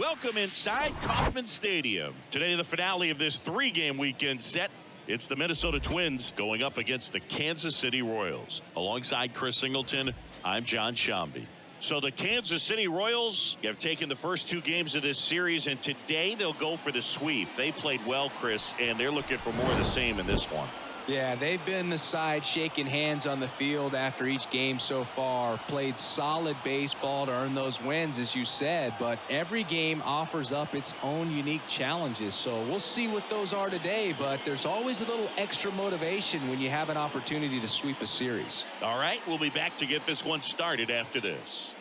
Welcome inside Kauffman Stadium. Today, the finale of this three-game weekend set. It's the Minnesota Twins going up against the Kansas City Royals. Alongside Chris Singleton, I'm John Shambi. So the Kansas City Royals have taken the first two games of this series, and today they'll go for the sweep. They played well, Chris, and they're looking for more of the same in this one. Yeah, they've been the side shaking hands on the field after each game so far. Played solid baseball to earn those wins, as you said, but every game offers up its own unique challenges. So we'll see what those are today, but there's always a little extra motivation when you have an opportunity to sweep a series. All right, we'll be back to get this one started after this.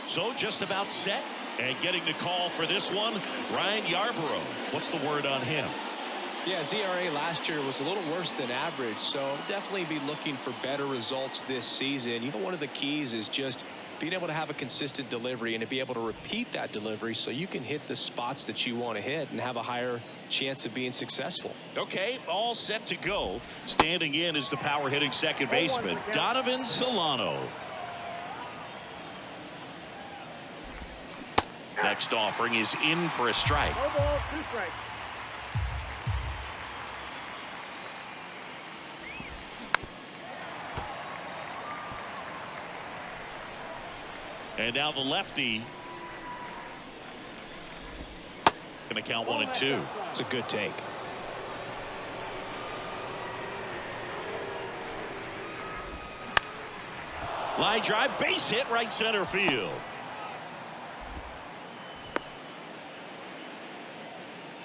So just about set and getting the call for this one, Ryan Yarbrough. What's the word on him? Yeah, his ERA last year was a little worse than average, so definitely be looking for better results this season. You know, one of the keys is just being able to have a consistent delivery and to be able to repeat that delivery so you can hit the spots that you want to hit and have a higher chance of being successful. Okay, all set to go. Standing in is the power hitting second baseman, Donovan Solano. Next offering is in for a strike. No ball, 2 strikes. And now the lefty. Going to count 1 and 2. It's a good take. Line drive, base hit, right center field.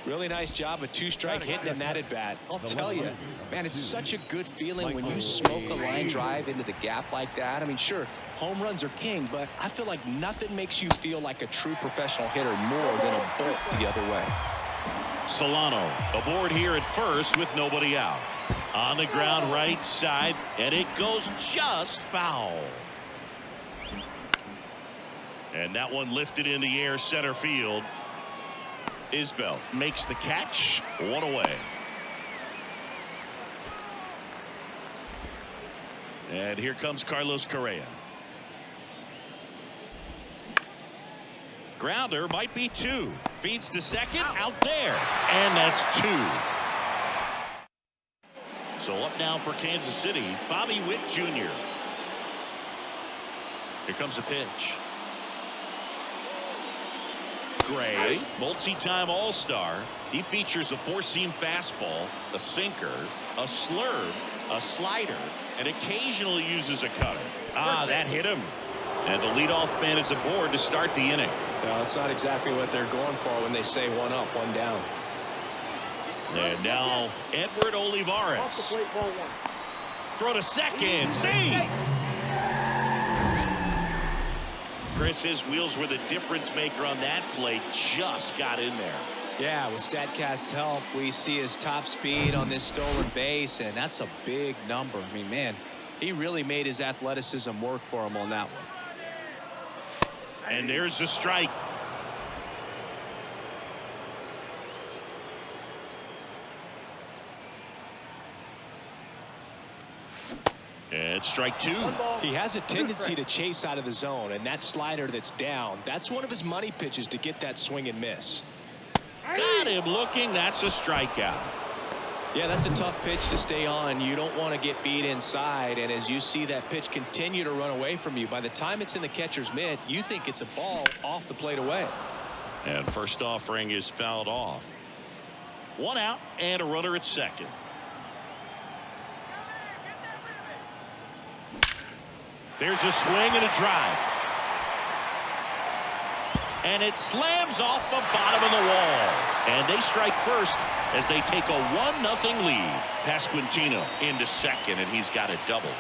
Really nice job, a 2-strike hitting him that at bat. I'll tell you, man, it's such a good feeling when you smoke a line drive into the gap like that. I mean, sure, home runs are king, but I feel like nothing makes you feel like a true professional hitter more than a bolt the other way. Solano aboard here at first with nobody out. On the ground right side, and it goes just foul. And that one lifted in the air center field. Isbell makes the catch, 1 away. And here comes Carlos Correa. Grounder might be 2. Feeds to second, out there, and that's 2. So up now for Kansas City, Bobby Witt Jr. Here comes a pitch. Gray, multi-time All-Star. He features a 4-seam fastball, a sinker, a slurve, a slider, and occasionally uses a cutter. That hit him. And the leadoff man is aboard to start the inning. No, it's not exactly what they're going for when they say 1 up, 1 down. And now Edward Olivares. Off the plate, ball 1. Throw to second. Save. Chris, his wheels were the difference maker on that play. Just got in there. Yeah, with StatCast's help, we see his top speed on this stolen base, and that's a big number. I mean, man, he really made his athleticism work for him on that one. And there's the strike. And strike 2. He has a tendency to chase out of the zone, and that slider that's down, that's one of his money pitches to get that swing and miss. Got him looking. That's a strikeout. Yeah, that's a tough pitch to stay on. You don't want to get beat inside, and as you see that pitch continue to run away from you, by the time it's in the catcher's mitt, you think it's a ball off the plate away. And first offering is fouled off. 1 out and a runner at second. There's a swing and a drive. And it slams off the bottom of the wall. And they strike first as they take a 1-0 lead. Pasquantino into second, and he's got a double.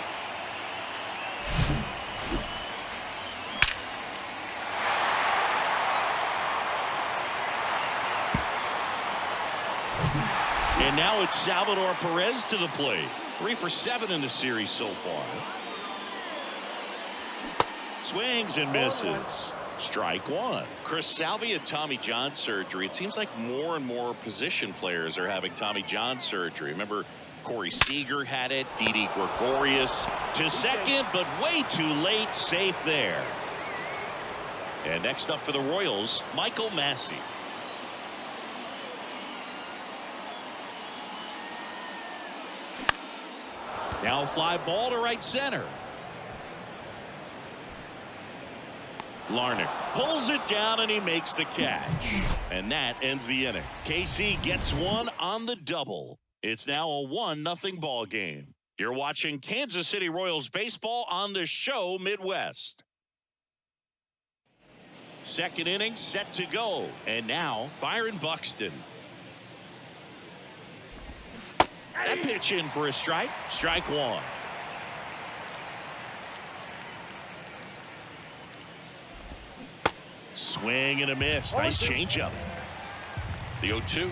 And now it's Salvador Perez to the plate. 3 for 7 in the series so far. Swings and misses. Strike 1. Chris, Salvi had Tommy John surgery. It seems like more and more position players are having Tommy John surgery. Remember, Corey Seager had it. Didi Gregorius to second, but way too late. Safe there. And next up for the Royals, Michael Massey. Now a fly ball to right center. Larnach pulls it down and he makes the catch. And that ends the inning. KC gets one on the double. It's now a 1-0 ball game. You're watching Kansas City Royals baseball on the show Midwest. Second inning set to go. And now Byron Buxton. That pitch in for a strike. Strike one. Swing and a miss. Nice changeup. The 0-2.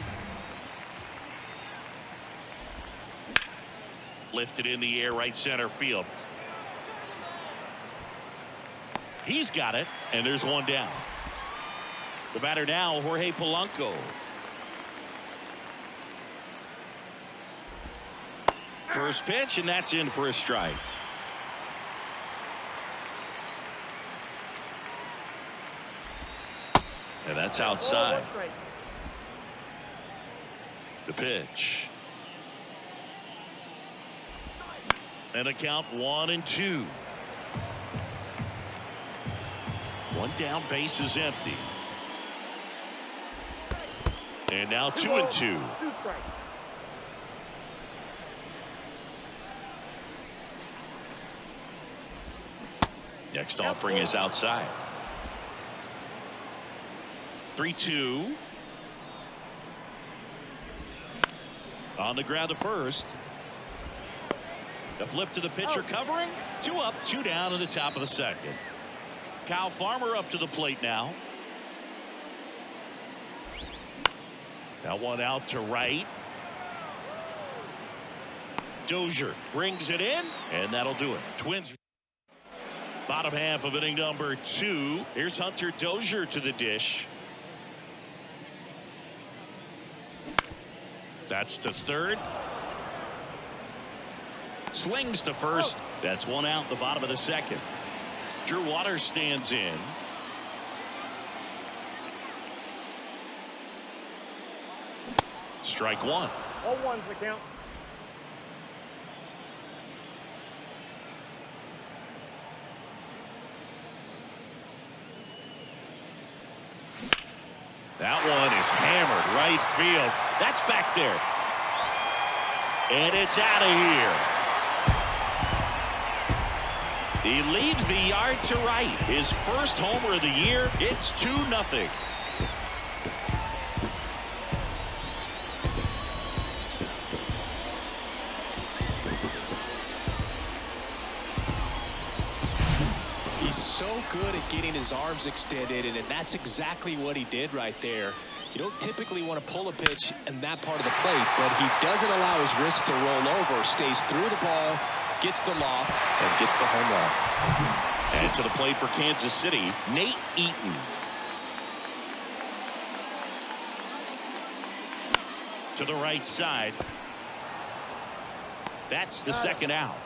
Lifted in the air, right center field. He's got it, and there's one down. The batter now, Jorge Polanco. First pitch, and that's in for a strike. And that's outside. The pitch. And a count 1-2. One down, base is empty. And now 2-2. Next offering is outside. 3-2. On the ground to first. The flip to the pitcher covering. 2 up, 2 down in the top of the second. Kyle Farmer up to the plate now. That one out to right. Dozier brings it in, and that'll do it. Twins. Bottom half of inning number 2. Here's Hunter Dozier to the dish. That's to third. Slings to first. That's one out the bottom of the second. Drew Waters stands in. Strike one. 0-1's the count. That one is hammered right field. That's back there. And it's out of here. He leaves the yard to right. His first homer of the year. It's 2-0. So good at getting his arms extended, and that's exactly what he did right there. You don't typically want to pull a pitch in that part of the plate, but he doesn't allow his wrist to roll over, stays through the ball, gets the loft, and gets the home run. And to the plate for Kansas City, Nate Eaton. To the right side. That's the second out.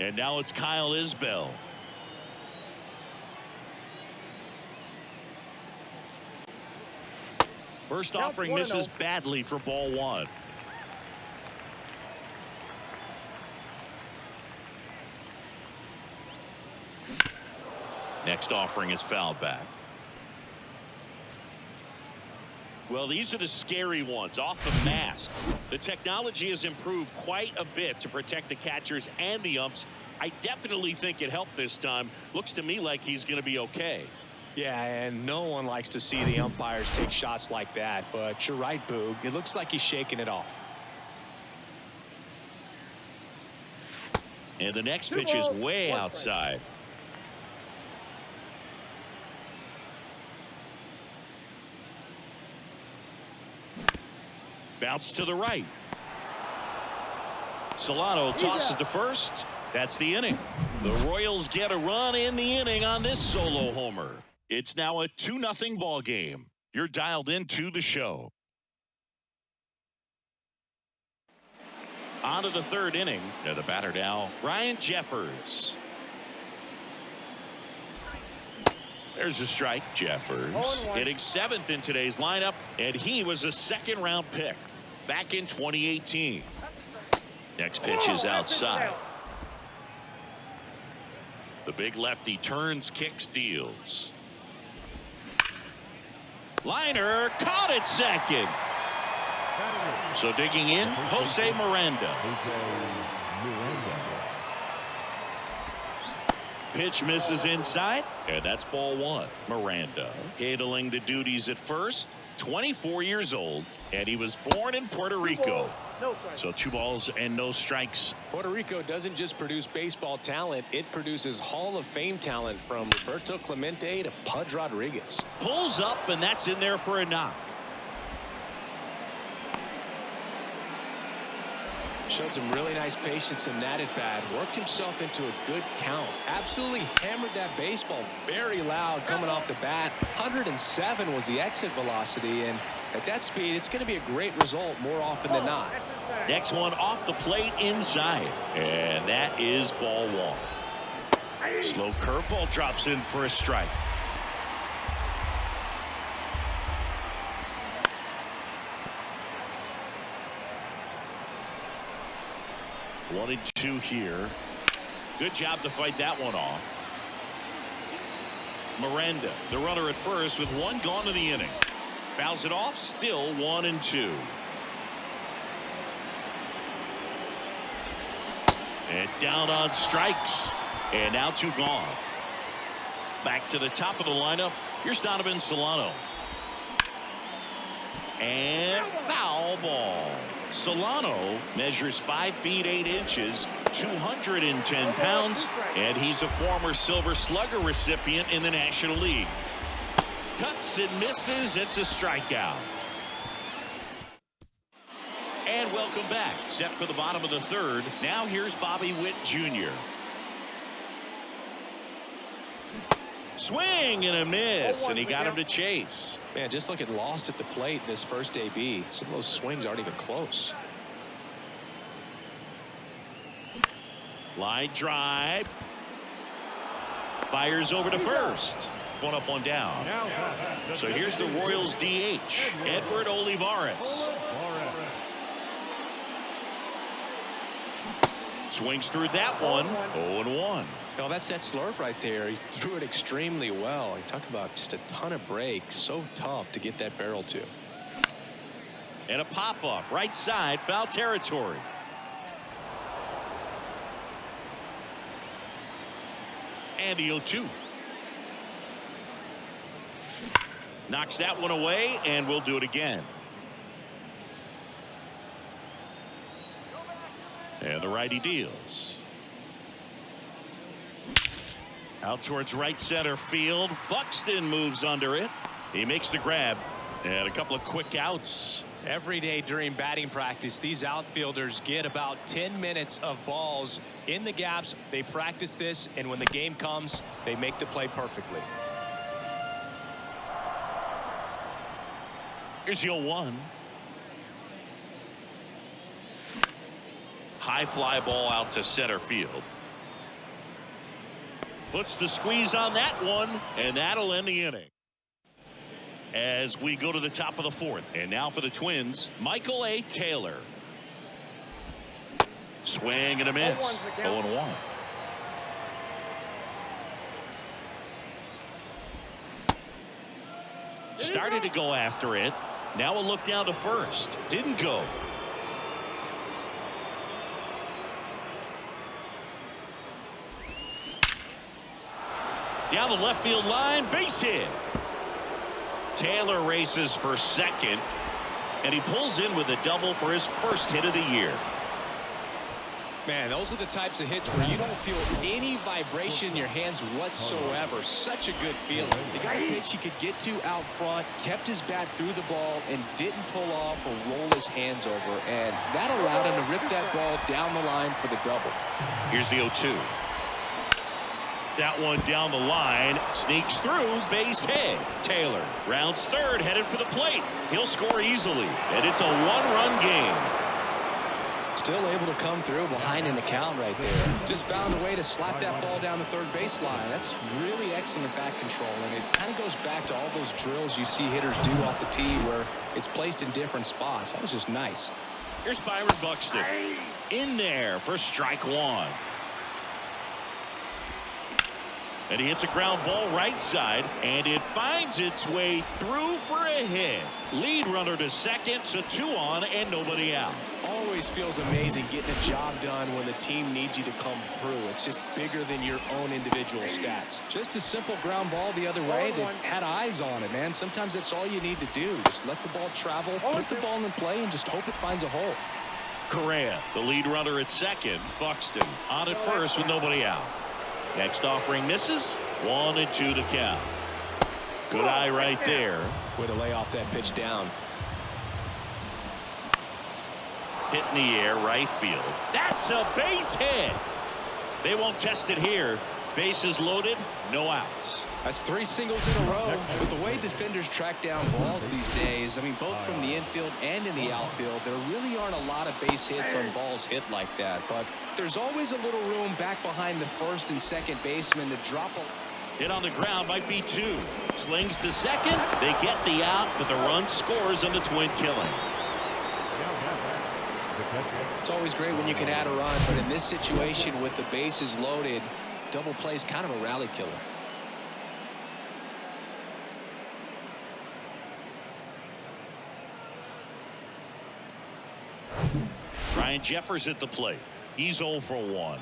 And now it's Kyle Isbell. First offering misses badly for ball one. Next offering is fouled back. Well, these are the scary ones off the mask. The technology has improved quite a bit to protect the catchers and the umps. I definitely think it helped this time. Looks to me like he's going to be okay. Yeah, and no one likes to see the umpires take shots like that, but you're right, Boog. It looks like he's shaking it off. And the next pitch is way outside. Bounce to the right. Solano tosses to first. That's the inning. The Royals get a run in the inning on this solo homer. It's now a 2-0 ball game. You're dialed into the show. On to the third inning. And the batter now, Ryan Jeffers. There's a strike. Jeffers hitting 7th in today's lineup, and he was a 2nd-round pick back in 2018. Next pitch is outside. The big lefty turns, kicks, deals. Liner caught at second. So digging in, Jose Miranda. Pitch misses inside, and that's ball 1. Miranda handling the duties at first, 24 years old, and he was born in Puerto Rico. So 2 balls and no strikes. Puerto Rico doesn't just produce baseball talent, it produces Hall of Fame talent, from Roberto Clemente to Pudge Rodriguez. Pulls up, and that's in there for a knock. Showed some really nice patience in that at bat. Worked himself into a good count. Absolutely hammered that baseball very loud coming off the bat. 107 was the exit velocity, and at that speed, it's going to be a great result more often than not. Next one off the plate inside, and that is ball 1. Slow curveball drops in for a strike. One and 2 here. Good job to fight that one off. Miranda, the runner at first, with 1 gone in the inning. Fouls it off, still 1 and 2. And down on strikes. And now 2 gone. Back to the top of the lineup. Here's Donovan Solano. And foul ball. Solano measures 5 feet 8 inches, 210 pounds, and he's a former Silver Slugger recipient in the National League. Cuts and misses. It's a strikeout. And welcome back. Set for the bottom of the 3rd. Now here's Bobby Witt Jr. Swing and a miss, and he got him to chase. Man, just looking lost at the plate in this first AB. Some of those swings aren't even close. Line drive. Fires over to first. 1 up, 1 down. So here's the Royals DH, Edward Olivares. Swings through that one. 0-1. No, that's that slurve right there. He threw it extremely well. You talk about just a ton of breaks. So tough to get that barrel to. And a pop-up right side, foul territory. And the 0-2. Knocks that one away, and we'll do it again. And the righty deals. Out towards right center field. Buxton moves under it. He makes the grab. And a couple of quick outs. Every day during batting practice, these outfielders get about 10 minutes of balls in the gaps. They practice this, and when the game comes, they make the play perfectly. Here's the 0-1. High fly ball out to center field. Puts the squeeze on that one, and that'll end the inning. As we go to the top of the 4th, and now for the Twins, Michael A. Taylor. Swing and a miss. 0-1. Started to go after it. Now a look down to first. Didn't go. Down the left field line, base hit. Taylor races for second, and he pulls in with a double for his first hit of the year. Man, those are the types of hits where you don't feel any vibration in your hands whatsoever. Such a good feeling. He got a pitch he could get to out front, kept his bat through the ball, and didn't pull off or roll his hands over, and that allowed him to rip that ball down the line for the double. Here's the 0-2. That one down the line, sneaks through, base hit. Taylor rounds third, headed for the plate. He'll score easily, and it's a 1-run game. Still able to come through behind in the count right there. Just found a way to slap that ball down the third baseline. That's really excellent bat control, and it kind of goes back to all those drills you see hitters do off the tee where it's placed in different spots. That was just nice. Here's Byron Buxton in there for strike one. And he hits a ground ball right side, and it finds its way through for a hit. Lead runner to second, so 2 on and nobody out. Always feels amazing getting a job done when the team needs you to come through. It's just bigger than your own individual stats. Just a simple ground ball the other way that had eyes on it, man. Sometimes that's all you need to do. Just let the ball travel, put the ball in play, and just hope it finds a hole. Correa, the lead runner at second. Buxton on at first with nobody out. Next offering misses. 1-2 to count. Good eye right there. Way to lay off that pitch down. Hit in the air, right field. That's a base hit. They won't test it here. Bases loaded, no outs. That's 3 singles in a row. With the way defenders track down balls these days, I mean, both from the infield and in the outfield, there really aren't a lot of base hits on balls hit like that. But there's always a little room back behind the first and second baseman to drop a hit on the ground, might be 2. Slings to second. They get the out, but the run scores on the twin killing. It's always great when you can add a run, but in this situation with the bases loaded, double play is kind of a rally killer. Ryan Jeffers at the plate. He's 0 for 1.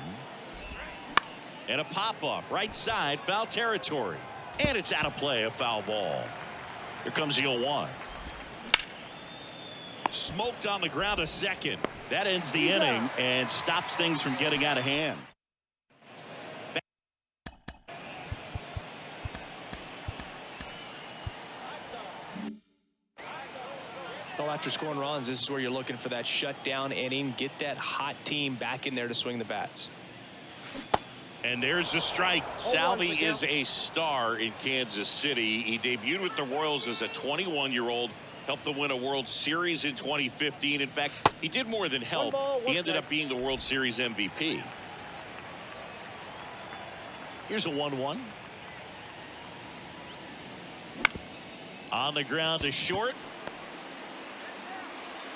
And a pop-up right side, foul territory. And it's out of play, a foul ball. Here comes the 0-1. Smoked on the ground a second. That ends the inning and stops things from getting out of hand. Well, after scoring runs, this is where you're looking for that shutdown inning. Get that hot team back in there to swing the bats. And there's a strike. Salvi is a star in Kansas City. He debuted with the Royals as a 21-year-old. Helped them win a World Series in 2015. In fact, he did more than help. He ended up being the World Series MVP. Here's a 1-1. On the ground to short.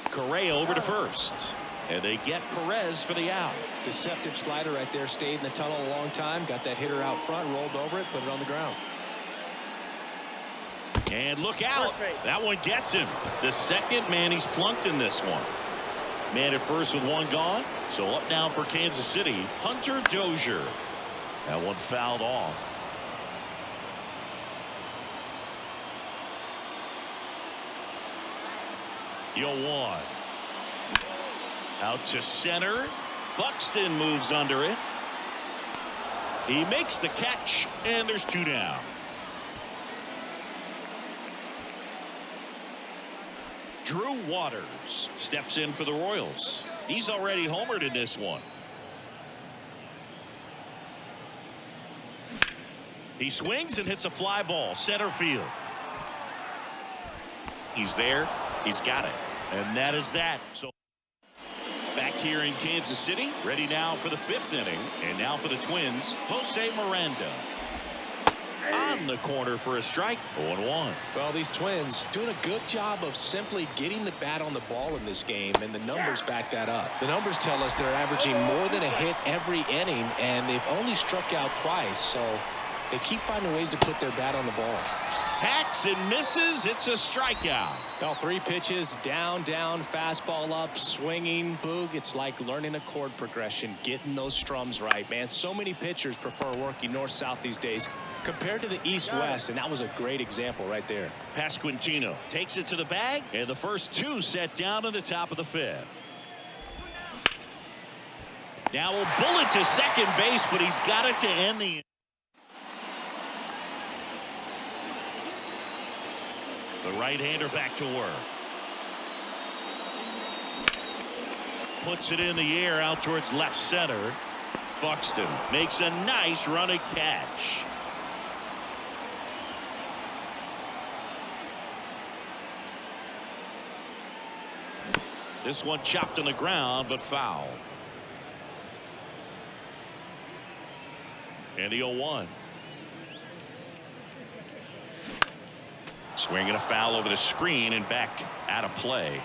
Correa over to first. And they get Perez for the out. Deceptive slider right there. Stayed in the tunnel a long time. Got that hitter out front. Rolled over it. Put it on the ground. And look out. That one gets him. The second man he's plunked in this one. Man at first with 1 gone. So up now for Kansas City, Hunter Dozier. That one fouled off. The 0-1. Out to center. Buxton moves under it. He makes the catch, and there's 2 down. Drew Waters steps in for the Royals. He's already homered in this one. He swings and hits a fly ball center field. He's there. He's got it. And that is that. So back here in Kansas City, ready now for the 5th inning. And now for the Twins, Jose Miranda. On the corner for a strike. 0-1. Well, these Twins doing a good job of simply getting the bat on the ball in this game, and the numbers back that up. The numbers tell us they're averaging more than a hit every inning, and they've only struck out twice, so they keep finding ways to put their bat on the ball. Hacks and misses. It's a strikeout. Well, 3 pitches, down, fastball up, swinging, boog. It's like learning a chord progression, getting those strums right, man. So many pitchers prefer working north-south these days compared to the east-west, and that was a great example right there. Pasquantino takes it to the bag, and the first 2 set down in the top of the 5th. Now a bullet to second base, but he's got it to end the inning. The right-hander back to work. Puts it in the air out towards left center. Buxton makes a nice running catch. This one chopped on the ground, but foul. And the 0-1. Swinging a foul over the screen and back out of play.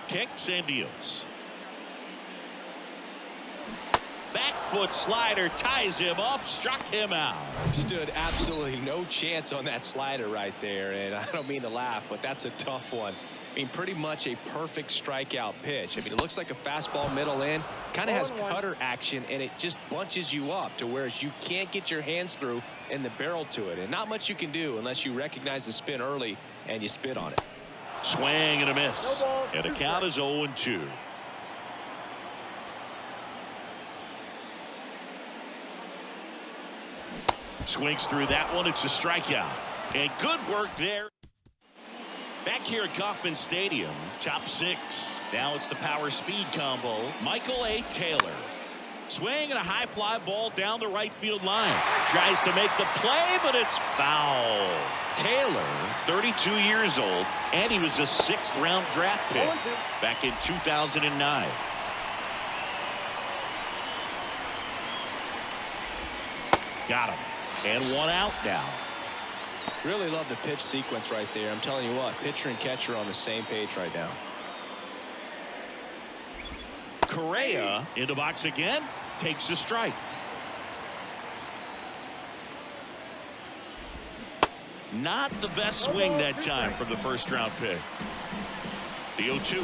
Kicks and deals. Back foot slider ties him up, struck him out. Stood absolutely no chance on that slider right there, and I don't mean to laugh, but that's a tough one. I mean, pretty much a perfect strikeout pitch. I mean, it looks like a fastball middle in, kind of has cutter action, and it just bunches you up to where you can't get your hands through and the barrel to it, and not much you can do unless you recognize the spin early and you spit on it. Swing and a miss, and the count is 0-2. Swings through that one. It's a strikeout. And good work there. Back here at Kauffman Stadium, top 6. Now it's the power speed combo. Michael A. Taylor. Swing and a high fly ball down the right field line. Tries to make the play, but it's foul. Taylor, 32 years old, and he was a 6th round draft pick back in 2009. Got him. And 1 out now. Really love the pitch sequence right there. I'm telling you what, pitcher and catcher on the same page right now. Correa in the box again, takes a strike. Not the best swing that time from the 1st round pick. The 0-2.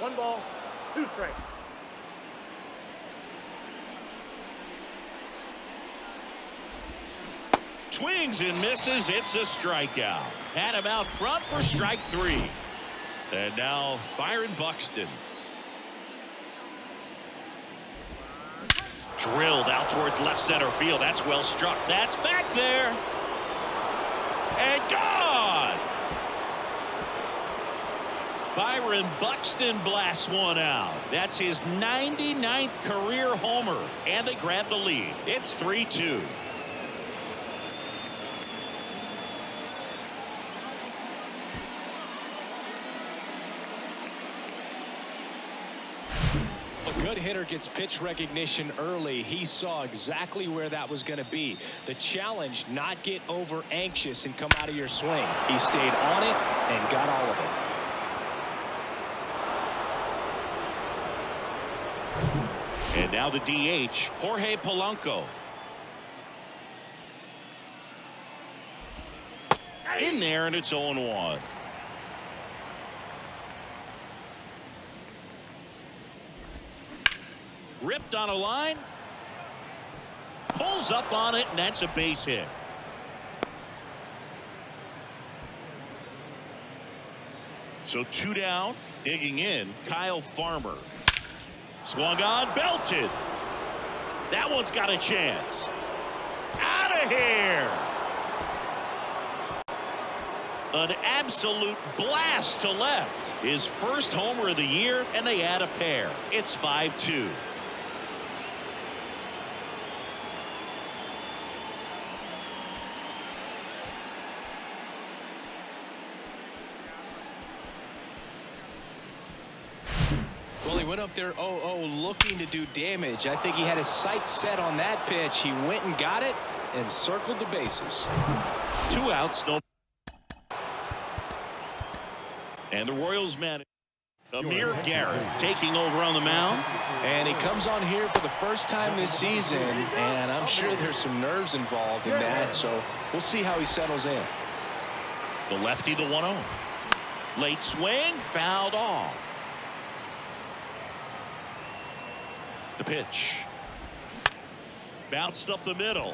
1 ball, 2 strikes. Swings and misses. It's a strikeout. Had him out front for strike 3. And now Byron Buxton. Drilled out towards left center field. That's well struck. That's back there. And gone. Byron Buxton blasts one out. That's his 99th career homer. And they grab the lead. It's 3-2. Good hitter gets pitch recognition early. He saw exactly where that was going to be. The challenge, not get over anxious and come out of your swing. He stayed on it and got all of it. And now the DH, Jorge Polanco. In there, and it's 0-1. Ripped on a line. Pulls up on it, and that's a base hit. So 2 down. Digging in, Kyle Farmer. Swung on, belted. That one's got a chance. Out of here. An absolute blast to left. His 1st homer of the year, and they add a pair. It's 5-2. Well, he went up there 0-0 looking to do damage. I think he had his sights set on that pitch. He went and got it and circled the bases. 2 outs, no. And the Royals manager Amir Garrett taking over on the mound. And he comes on here for the 1st time this season, and I'm sure there's some nerves involved in that, so we'll see how he settles in. The lefty, the 1-0. Late swing, fouled off. The pitch. Bounced up the middle.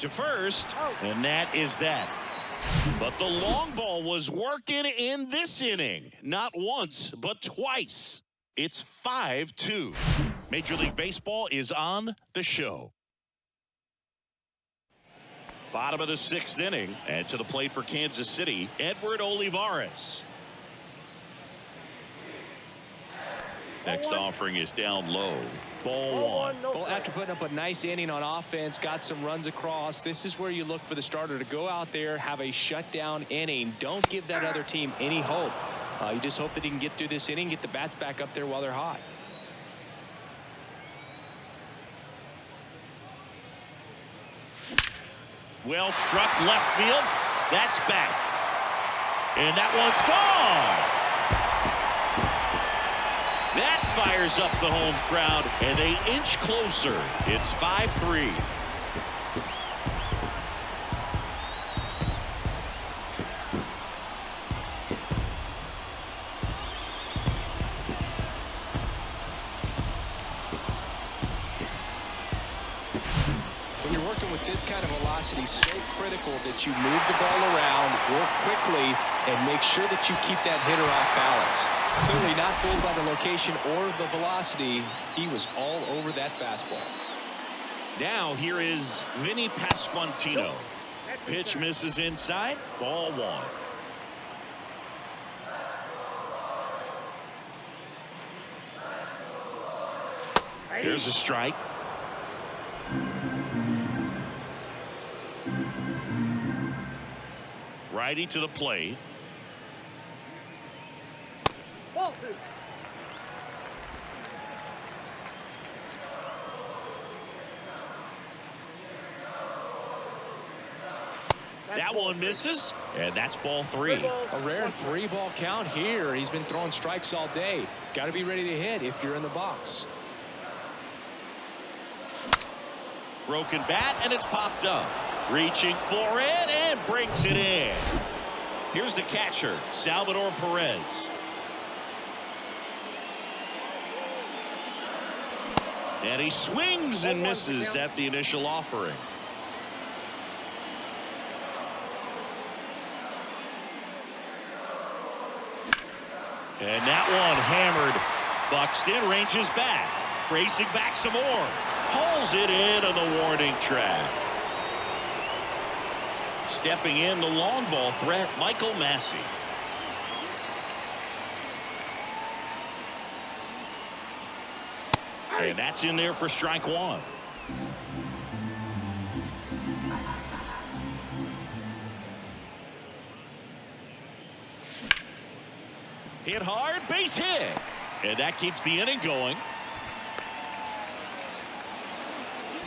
To first, and that is that. But the long ball was working in this inning. Not once, but twice. It's 5-2. Major League Baseball is on the show. Bottom of the 6th inning, and to the plate for Kansas City, Edward Olivares. Next offering is down low. Ball one. No Well, strike. after putting up a nice inning on offense, got some runs across, this is where you look for the starter to go out there, have a shutdown inning. Don't give that other team any hope. You just hope that he can get through this inning, get the bats back up there while they're hot. Well struck left field. That's back. And that one's gone. That fires up the home crowd, and they inch closer. It's 5-3. When you're working with this kind of velocity, so critical that you move the ball around, work quickly, and make sure that you keep that hitter off balance. Clearly not fooled by the location or the velocity. He was all over that fastball. Now here is Vinnie Pasquantino. Pitch misses inside. Ball one. There's a strike. Righty to the plate. Ball two. That one misses, and that's ball three. A rare 3-ball count here. He's been throwing strikes all day. Got to be ready to hit if you're in the box. Broken bat, and it's popped up. Reaching for it, and brings it in. Here's the catcher, Salvador Perez. And he swings and misses at the initial offering. And that one hammered. Buxton ranges back. Racing back some more. Hauls it in on the warning track. Stepping in the long ball threat, Michael Massey. And that's in there for strike one. Hit hard, base hit. And that keeps the inning going.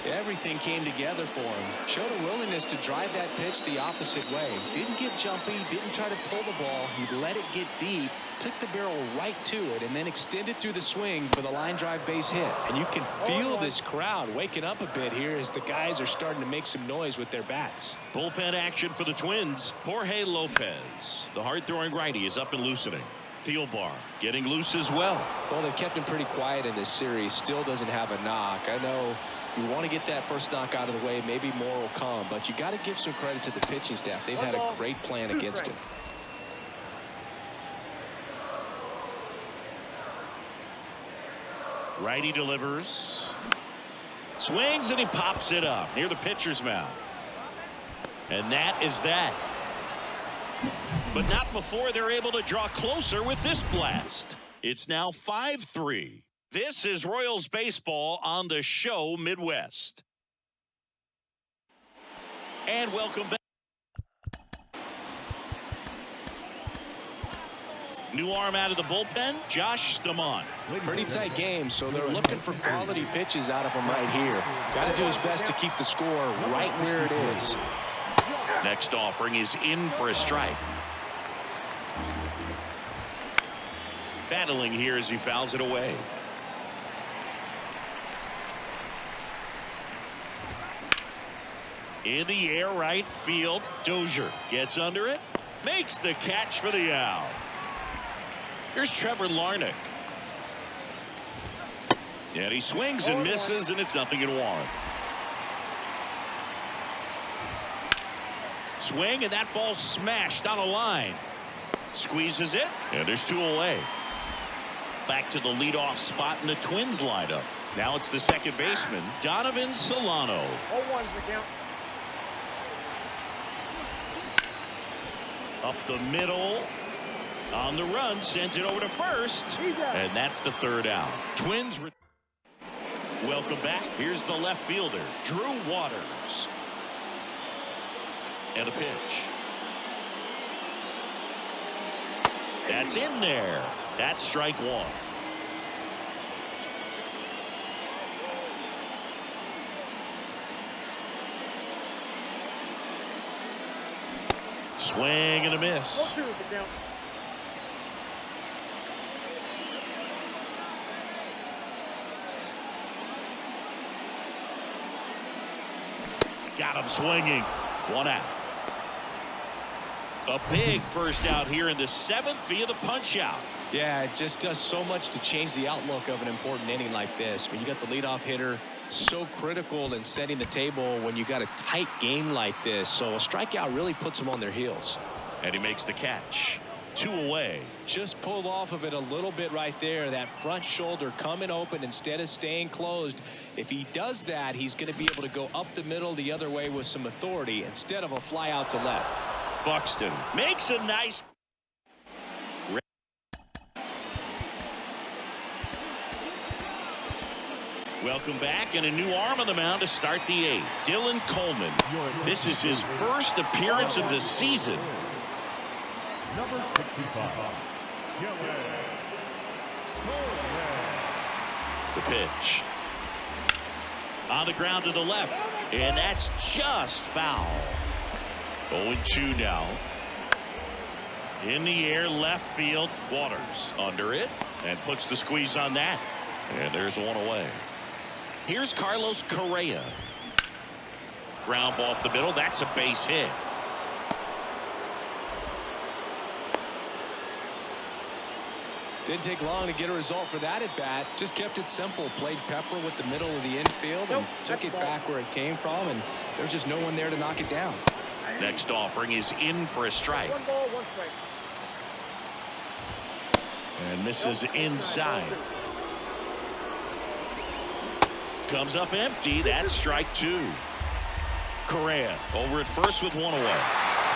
Everything came together for him. Showed a willingness to drive that pitch the opposite way. Didn't get jumpy, didn't try to pull the ball. He let it get deep, took the barrel right to it, and then extended through the swing for the line drive base hit. And you can feel this crowd waking up a bit here as the guys are starting to make some noise with their bats. Bullpen action for the Twins. Jorge Lopez. The hard-throwing righty is up and loosening. Bar getting loose as well. Well, they've kept him pretty quiet in this series. Still doesn't have a knock. I know you want to get that first knock out of the way. Maybe more will come, but you got to give some credit to the pitching staff. They've had a great plan against him. Righty delivers. Swings and he pops it up near the pitcher's mound. And that is that. But not before they're able to draw closer with this blast. It's now 5-3. This is Royals baseball on the show Midwest. And welcome back. New arm out of the bullpen, Josh Stamont. Pretty tight game, so they're looking for quality pitches out of him right here. Got to do his best to keep the score right where it is. Next offering is in for a strike. Battling here as he fouls it away. In the air right field. Dozier gets under it. Makes the catch for the out. Here's Trevor Larnach. And he swings and misses, and it's 0-1. Swing, and that ball smashed on a line. Squeezes it, and there's 2 away. Back to the leadoff spot in the Twins lineup. Now it's the second baseman, Donovan Solano. 0-1's the count. Up the middle. On the run, sends it over to first. And that's the 3rd out. Twins. Welcome back. Here's the left fielder, Drew Waters. And a pitch. That's in there. That's strike one. Swing and a miss. 4-2 the count. Got him swinging. One out. A big first out here in the 7th via the punch out. Yeah, it just does so much to change the outlook of an important inning like this. When you got the leadoff hitter, so critical in setting the table when you got a tight game like this. So a strikeout really puts them on their heels. And he makes the catch. 2 away. Just pulled off of it a little bit right there. That front shoulder coming open instead of staying closed. If he does that, he's going to be able to go up the middle the other way with some authority instead of a fly out to left. Buxton makes a nice. Welcome back, and a new arm on the mound to start the 8th. Dylan Coleman. This is his first appearance of the season. Number 65. The pitch. On the ground to the left, and that's just foul. 0-2 now. In the air, left field. Waters under it and puts the squeeze on that. And there's one away. Here's Carlos Correa. Ground ball up the middle. That's a base hit. Didn't take long to get a result for that at bat. Just kept it simple. Played pepper with the middle of the infield and took it back where it came from, and there's just no one there to knock it down. Next offering is in for a strike. 1 ball, 1 strike. And misses inside. Comes up empty. That's strike 2. Correa over at first with 1 away.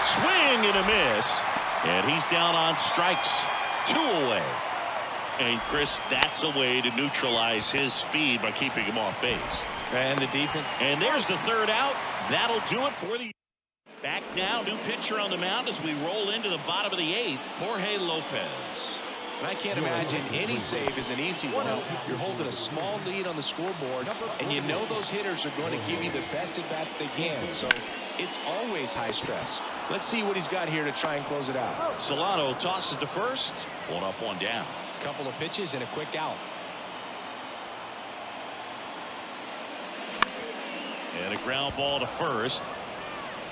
Swing and a miss. And he's down on strikes. 2 away. And Chris, that's a way to neutralize his speed by keeping him off base. And the defense. And there's the 3rd out. That'll do it for the. Back now, new pitcher on the mound as we roll into the bottom of the 8th. Jorge Lopez. And I can't imagine any save is an easy one. You're holding a small lead on the scoreboard, and you know those hitters are going to give you the best at bats they can. So it's always high stress. Let's see what he's got here to try and close it out. Solano tosses to first. 1 up, 1 down. Couple of pitches and a quick out. And a ground ball to first.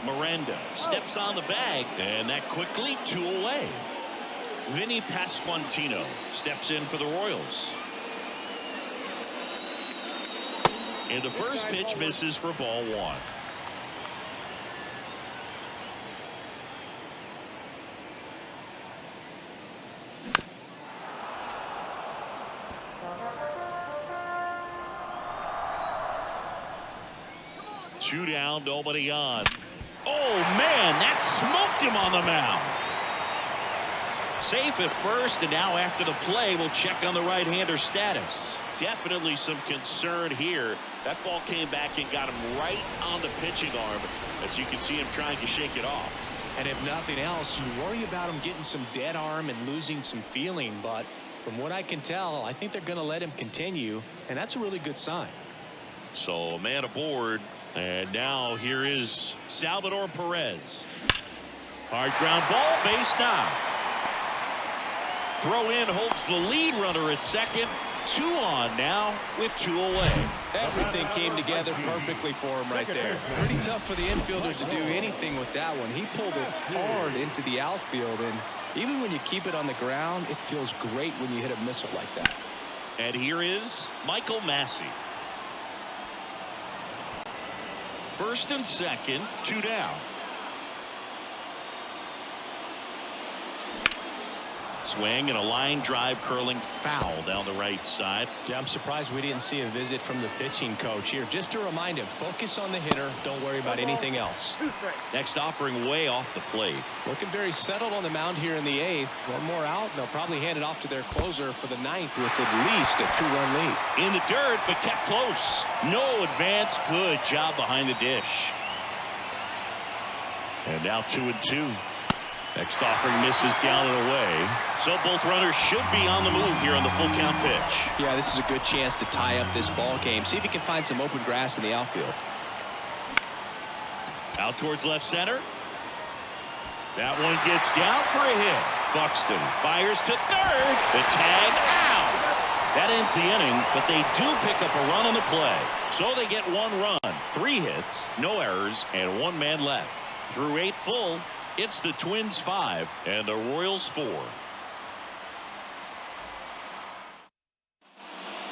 Miranda steps on the bag, and that quickly 2 away. Vinnie Pasquantino steps in for the Royals. And the first pitch misses for ball 1. Two down, nobody on. Oh man, that smoked him on the mound. Safe at first, and now after the play, we'll check on the right-hander status. Definitely some concern here. That ball came back and got him right on the pitching arm, as you can see him trying to shake it off. And if nothing else, you worry about him getting some dead arm and losing some feeling. But from what I can tell, I think they're going to let him continue, and that's a really good sign. So a man aboard, and now here is Salvador Perez. Hard ground ball, base now. Throw in holds the lead runner at second. 2 on now with 2 away. Everything came together perfectly for him right there. Pretty tough for the infielders to do anything with that one. He pulled it hard into the outfield, and even when you keep it on the ground, it feels great when you hit a missile like that. And here is Michael Massey. First and second, 2 down. Swing and a line drive curling foul down the right side. Yeah, I'm surprised we didn't see a visit from the pitching coach here. Just to remind him, focus on the hitter. Don't worry about anything else. Next offering way off the plate. Looking very settled on the mound here in the 8th. One more out, and they'll probably hand it off to their closer for the 9th with at least a 2-run lead. In the dirt, but kept close. No advance. Good job behind the dish. And now 2-2. Next offering misses down and away. So both runners should be on the move here on the full count pitch. Yeah, this is a good chance to tie up this ball game. See if he can find some open grass in the outfield. Out towards left center. That one gets down for a hit. Buxton fires to third. The tag out. That ends the inning, but they do pick up a run on the play. So they get 1 run, 3 hits, no errors, and 1 man left. Through 8 full, it's the Twins 5 and the Royals 4.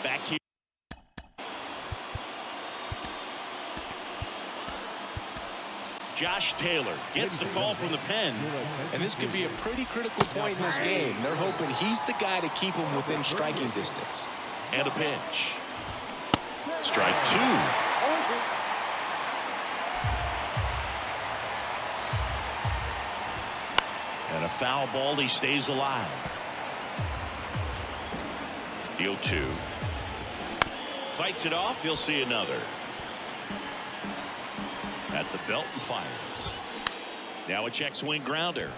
Back here. Josh Taylor gets the call from the pen. And this could be a pretty critical point in this game. They're hoping he's the guy to keep him within striking distance. And a pitch. Strike 2. And a foul ball. He stays alive. The 0-2. Fights it off. He'll see another. At the belt and fires. Now a check swing grounder.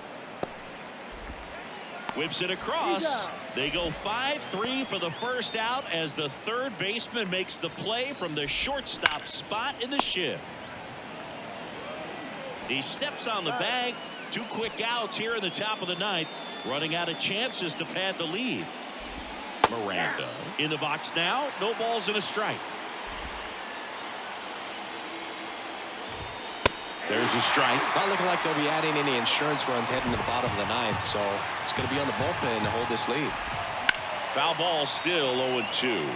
Whips it across. They go 5-3 for the first out as the third baseman makes the play from the shortstop spot in the shift. He steps on the bag. 2 quick outs here in the top of the 9th. Running out of chances to pad the lead. Miranda in the box now. No balls and a strike. There's a strike. Not looking like they'll be adding any insurance runs heading to the bottom of the 9th, so it's going to be on the bullpen to hold this lead. Foul ball still 0-2.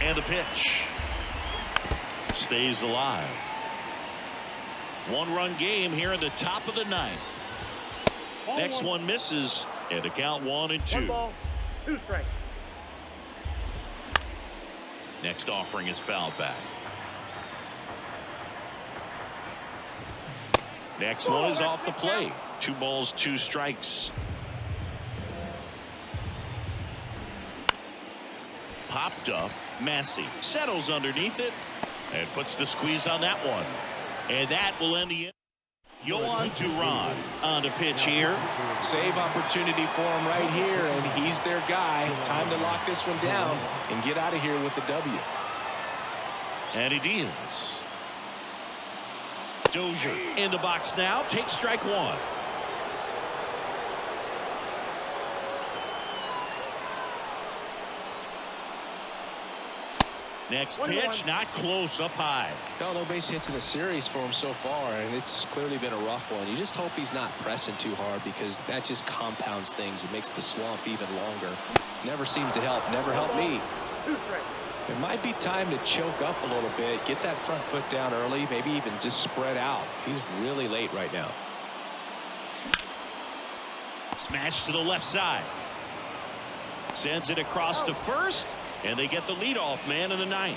And the pitch. Stays alive. 1-run game here in the top of the 9th. Next one misses, and a count 1-2. 1 ball, 2 strikes. Next offering is fouled back. Next one is off the plate. 2 balls, 2 strikes. Popped up. Massey settles underneath it and puts the squeeze on that one. And that will end the inning. Yohan Duran on the pitch here. Save opportunity for him right here, and he's their guy. Time to lock this one down and get out of here with the W. And it is. Dozier in the box now. Takes strike 1. Next pitch, not close, up high. No base hits in the series for him so far, and it's clearly been a rough one. You just hope he's not pressing too hard, because that just compounds things. It makes the slump even longer. Never seemed to help. Never helped me. 2 strikes. It might be time to choke up a little bit, get that front foot down early, maybe even just spread out. He's really late right now. Smash to the left side. Sends it across to first, and they get the leadoff man in the 9th.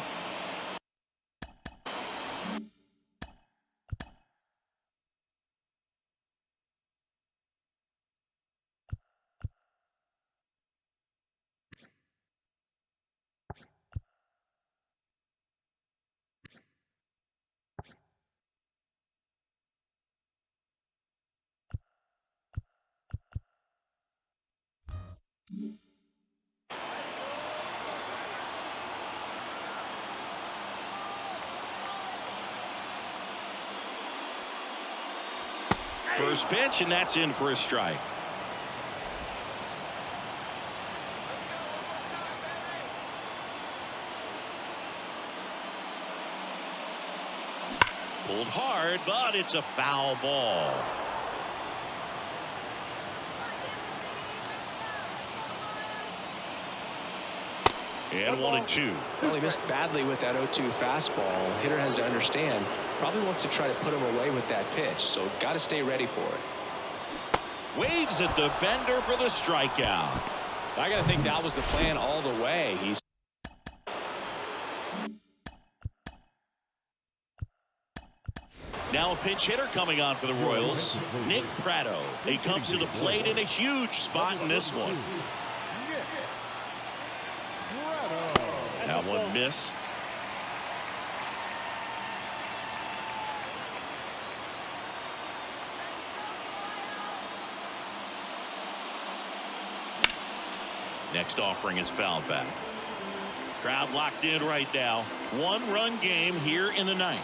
First pitch, and that's in for a strike. Pulled hard, but it's a foul ball. And 1-2. Well, he missed badly with that 0-2 fastball. Hitter has to understand, probably wants to try to put him away with that pitch, so got to stay ready for it. Waves at the bender for the strikeout. I got to think that was the plan all the way. He's now a pinch hitter coming on for the Royals, Nick Pratto. He comes to the plate in a huge spot in this one. That one missed. Next offering is fouled back. Crowd locked in right now. One-run game here in the ninth.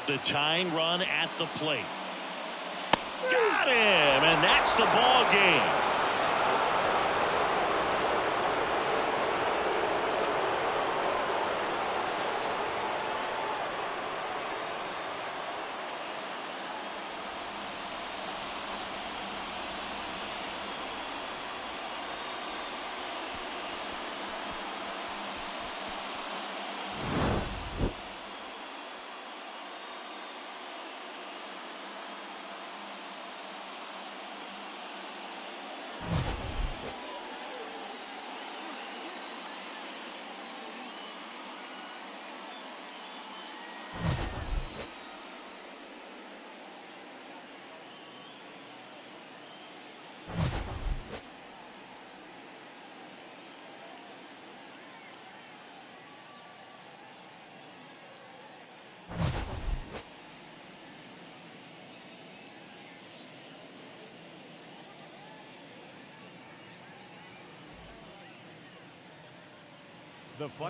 The tying run at the plate. Got him, and that's the ball game. The